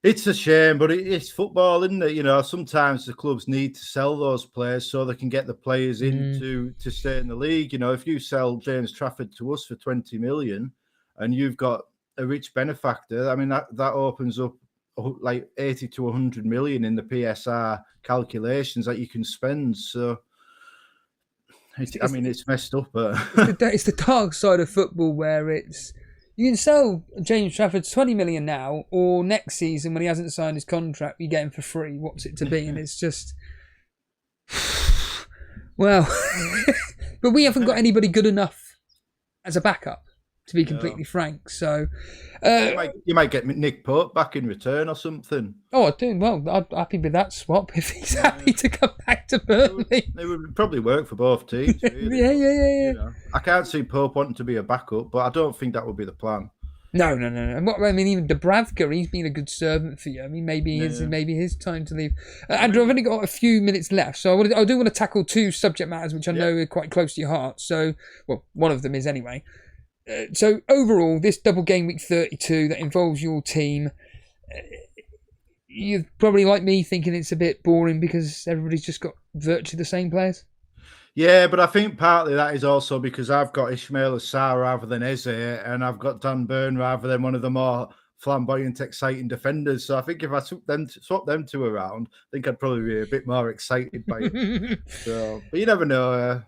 B: it's a shame, but it's football, isn't it? You know, sometimes the clubs need to sell those players so they can get the players in to stay in the league. You know, if you sell James Trafford to us for 20 million and you've got a rich benefactor, I mean, that opens up like 80 to 100 million in the PSR calculations that you can spend. So, it's messed up. But
A: it's the dark side of football where you can sell James Trafford 20 million now, or next season when he hasn't signed his contract, you get him for free. What's it to be? And it's just, well, but we haven't got anybody good enough as a backup, to be completely frank. So
B: you might get Nick Pope back in return or something.
A: Oh, I do. Well, I'm happy with that swap if he's happy to come back to Burnley.
B: It would probably work for both teams. Really.
A: Yeah.
B: You know, I can't see Pope wanting to be a backup, but I don't think that would be the plan.
A: No. And what I mean, even Dubravka, he's been a good servant for you. I mean, maybe his time to leave. Andrew, I've only got a few minutes left, so I do want to tackle two subject matters which I know are quite close to your heart. So, well, one of them is anyway. So overall, this double game week 32 that involves your team, you're probably like me thinking it's a bit boring because everybody's just got virtually the same players.
B: Yeah, but I think partly that is also because I've got Ismail Assar rather than Eze, and I've got Dan Burn rather than one of the more flamboyant, exciting defenders. So I think if I swap them two around, I think I'd probably be a bit more excited by it. So, but you never know.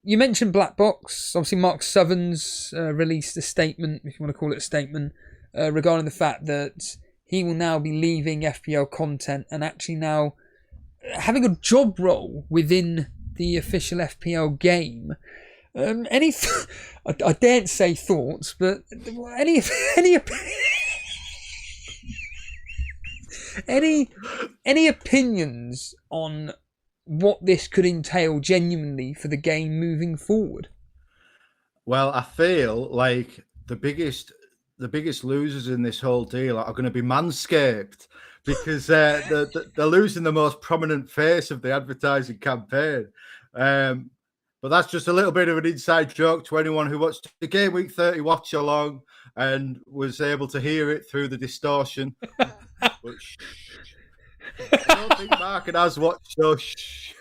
B: You mentioned Black Box. Obviously, Mark Southerns released a statement, if you want to call it a statement, regarding the fact that he will now be leaving FPL content and actually now having a job role within the official FPL game. I daren't say thoughts, but any opinions on
A: what this could entail genuinely for the game moving forward.
B: Well, I feel like the biggest losers in this whole deal are going to be Manscaped, because they're losing the most prominent face of the advertising campaign. But that's just a little bit of an inside joke to anyone who watched the Game Week 30 watch along and was able to hear it through the distortion. But I don't think Mark has watched, so shh.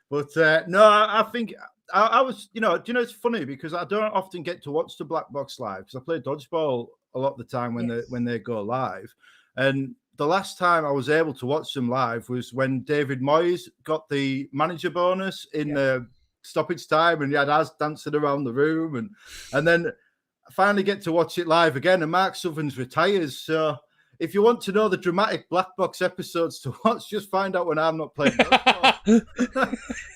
B: But no, I think I was, do you know, it's funny because I don't often get to watch the Black Box live because I play dodgeball a lot of the time when they go live. And the last time I was able to watch them live was when David Moyes got the manager bonus in the stoppage time, and he had us dancing around the room, and then I finally get to watch it live again, and Mark Southerns retires. So if you want to know the dramatic Black Box episodes to watch, just find out when I'm not playing.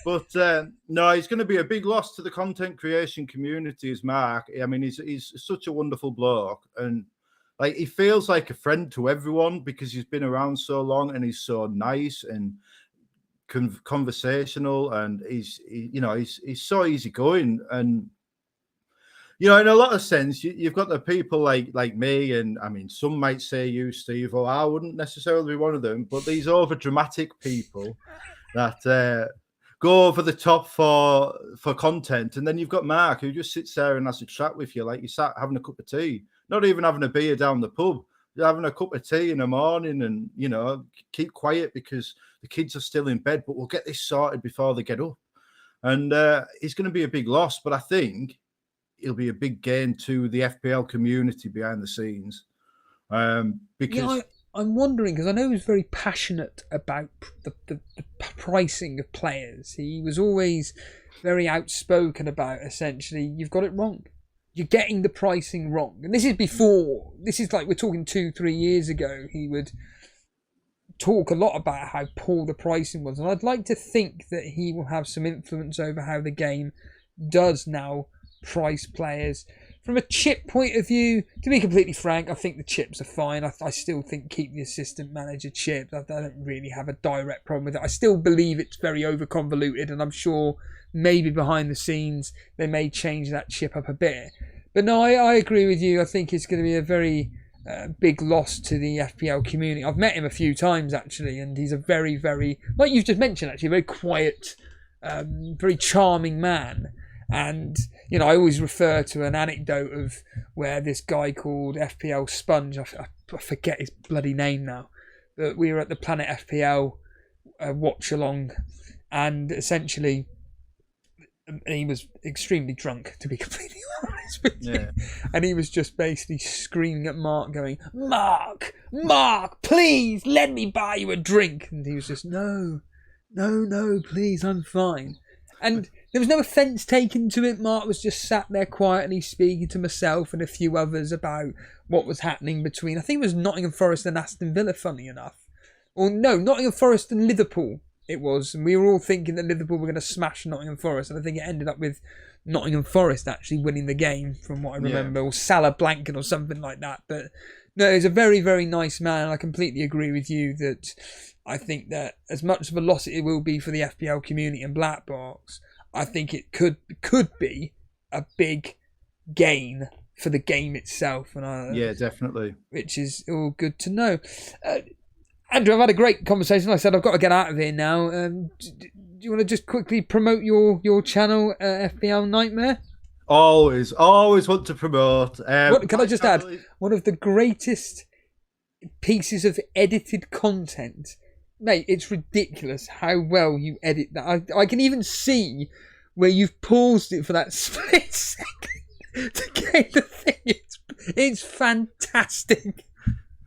B: But no, he's going to be a big loss to the content creation community, is Mark. I mean, he's such a wonderful bloke, and like he feels like a friend to everyone because he's been around so long, and he's so nice and conversational, and he's so easygoing. And in a lot of sense, you've got the people like me, and I mean, some might say you, Steve, or I wouldn't necessarily be one of them, but these over dramatic people that go over the top for content. And then you've got Mark, who just sits there and has a chat with you like you sat having a cup of tea, not even having a beer down the pub. You're having a cup of tea in the morning, and keep quiet because the kids are still in bed, but we'll get this sorted before they get up. And it's going to be a big loss, but I think it'll be a big gain to the FPL community behind the scenes. Because
A: I'm wondering, because I know he was very passionate about the pricing of players. He was always very outspoken about, essentially, you've got it wrong. You're getting the pricing wrong. And this is like we're talking 2-3 years ago. He would talk a lot about how poor the pricing was. And I'd like to think that he will have some influence over how the game does now price players. From a chip point of view, to be completely frank, I think the chips are fine. I still think keep the assistant manager chip. I don't really have a direct problem with it. I still believe it's very over-convoluted, and I'm sure maybe behind the scenes they may change that chip up a bit. But no, I agree with you. I think it's going to be a very big loss to the FPL community. I've met him a few times, actually, and he's a very, very, like you've just mentioned, actually, a very quiet, very charming man. And, I always refer to an anecdote of where this guy called FPL Sponge, I forget his bloody name now, but we were at the Planet FPL watch along, and essentially he was extremely drunk, to be completely honest with you. And he was just basically screaming at Mark, going, Mark, please, let me buy you a drink. And he was just, no, please, I'm fine. And there was no offence taken to it. Mark was just sat there quietly speaking to myself and a few others about what was happening between, I think it was Nottingham Forest and Aston Villa, funny enough. Or no, Nottingham Forest and Liverpool it was. And we were all thinking that Liverpool were going to smash Nottingham Forest. And I think it ended up with Nottingham Forest actually winning the game, from what I remember. Or Salah blanking or something like that. But no, he's a very, very nice man. I completely agree with you that I think that as much of a loss it will be for the FPL community and Black Box, I think it could be a big gain for the game itself. And
B: definitely.
A: Which is all good to know. Andrew, I've had a great conversation. Like I said, I've got to get out of here now. Do you want to just quickly promote your channel, FPL Nightmare?
B: Always want to promote.
A: Can I just add, one of the greatest pieces of edited content. Mate, it's ridiculous how well you edit that. I can even see where you've paused it for that split second to get the thing. It's fantastic.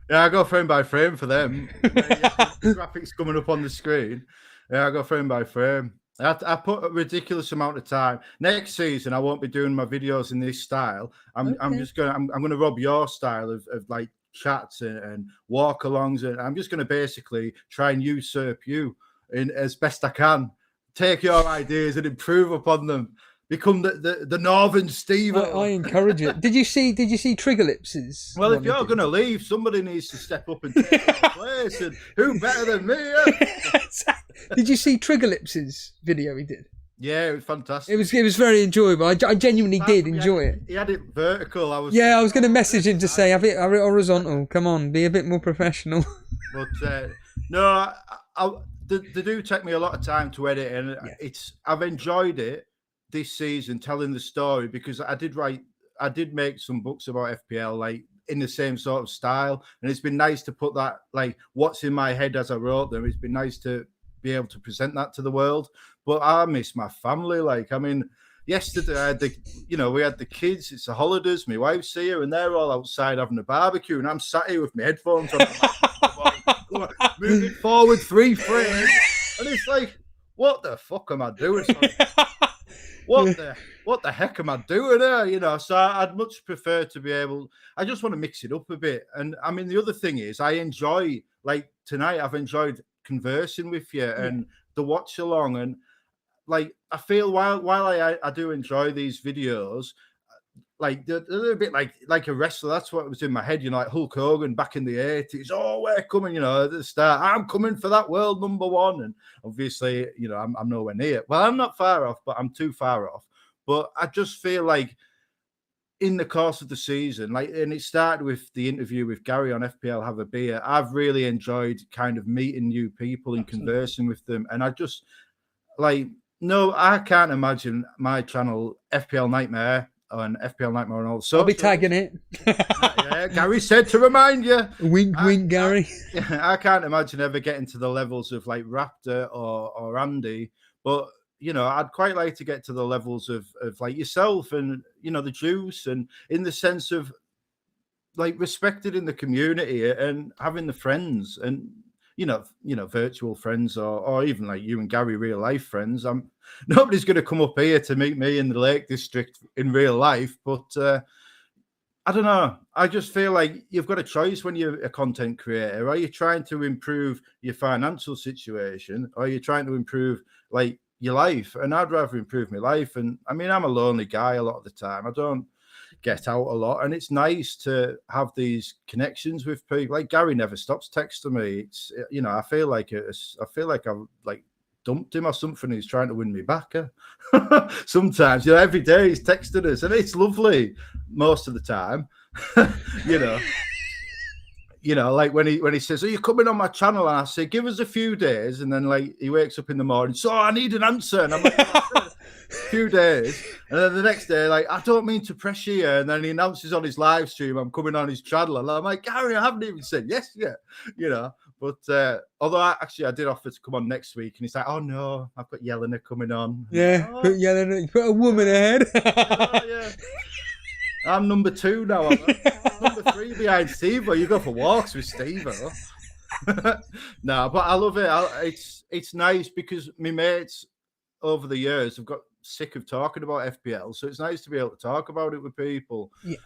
B: Yeah, I go frame by frame for them. Graphics coming up on the screen. Yeah, I go frame by frame. I put a ridiculous amount of time. Next season, I won't be doing my videos in this style. I'm gonna rob your style of like chats and walk-alongs, and I'm just going to basically try and usurp you in as best I can. Take your ideas and improve upon them, become the Northern Steve.
A: I encourage it. Did you see Trigger Lips's?
B: Well, if you're going to leave, somebody needs to step up and take your place. And who better than me?
A: Did you see Trigger Lips's video he did?
B: Yeah, it was fantastic.
A: It was very enjoyable. I genuinely did enjoy it.
B: He had it vertical. I was
A: going to message him to say, have it horizontal. Come on, be a bit more professional.
B: But no, they do take me a lot of time to edit, and I've enjoyed it this season, telling the story, because I did make some books about FPL, like in the same sort of style, and it's been nice to put that, like, what's in my head as I wrote them. It's been nice to be able to present that to the world. But I miss my family. Like, I mean, yesterday I had we had the kids. It's the holidays. My wife's here, and they're all outside having a barbecue, and I'm sat here with my headphones on, moving forward 3 frames, and it's like, what the fuck am I doing? What the heck am I doing here? So I'd much prefer to be able. I just want to mix it up a bit. And I mean, the other thing is, I enjoy, like tonight, I've enjoyed conversing with you and the watch along, and like I feel while I do enjoy these videos, like they're a bit like a wrestler. That's what was in my head, like Hulk Hogan back in the 80s. Oh, we're coming, at the start. I'm coming for that world #1. And obviously, I'm nowhere near. Well, I'm not far off, but I'm too far off. But I just feel like in the course of the season, and it started with the interview with Gary on FPL Have a Beer, I've really enjoyed kind of meeting new people and conversing with them. And I just no, I can't imagine my channel FPL Nightmare and FPL Nightmare and all. So
A: I'll be tagging it.
B: Yeah, Gary said to remind you.
A: Wink, wink, Gary.
B: I can't imagine ever getting to the levels of like Raptor or Andy, but I'd quite like to get to the levels of like yourself and the Juice, and in the sense of like respected in the community and having the friends and virtual friends or even like you and Gary real life friends. Nobody's going to come up here to meet me in the Lake District in real life, but I don't know. I just feel like you've got a choice when you're a content creator. Are you trying to improve your financial situation, or are you trying to improve like your life? And I'd rather improve my life. And I mean, I'm a lonely guy a lot of the time. I don't get out a lot, and it's nice to have these connections with people. Like Gary never stops texting me. It's I feel like I've like dumped him or something. He's trying to win me back. Sometimes every day he's texting us, and it's lovely most of the time. Like when he says, "Are you coming on my channel?" And I say, "Give us a few days," and then like he wakes up in the morning, "So I need an answer," and I'm like, "A few days," and then the next day, like, "I don't mean to pressure you," and then he announces on his live stream, "I'm coming on his channel," and I'm like, "Gary, I haven't even said yes yet," But although I did offer to come on next week, and he's like, "Oh no, I've got Yelena coming on."
A: Yeah,
B: like,
A: put Yelena, put a woman ahead.
B: Yeah. I'm number 2 now. I'm number 3 behind Steve. You go for walks with Steve. No, but I love it. It's nice because my mates over the years have got sick of talking about FPL, so it's nice to be able to talk about it with people. Yeah.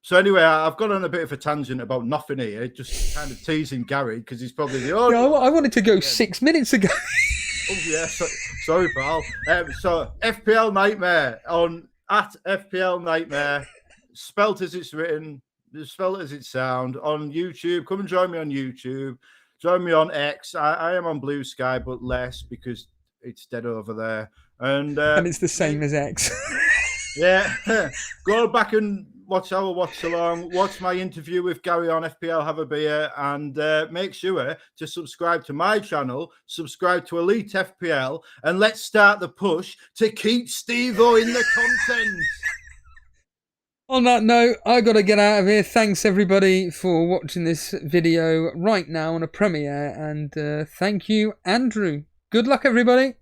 B: So anyway, I've gone on a bit of a tangent about nothing here, just kind of teasing Gary because he's probably the only.
A: No, I wanted to go 6 minutes ago.
B: Oh yeah, sorry, pal. So FPL Nightmare on @FPL Nightmare, spelt as it's written, spelt as it sound, on YouTube. Come and join me on YouTube. Join me on X. I am on Blue Sky, but less because it's dead over there. And
A: it's the same as X.
B: Yeah. Go back and watch our watch along. Watch my interview with Gary on FPL Have a Beer, and make sure to subscribe to my channel, subscribe to Elite FPL, and let's start the push to keep Steve-O in the content.
A: On that note, I got to get out of here. Thanks everybody for watching this video right now on a premiere, and thank you, Andrew. Good luck, everybody.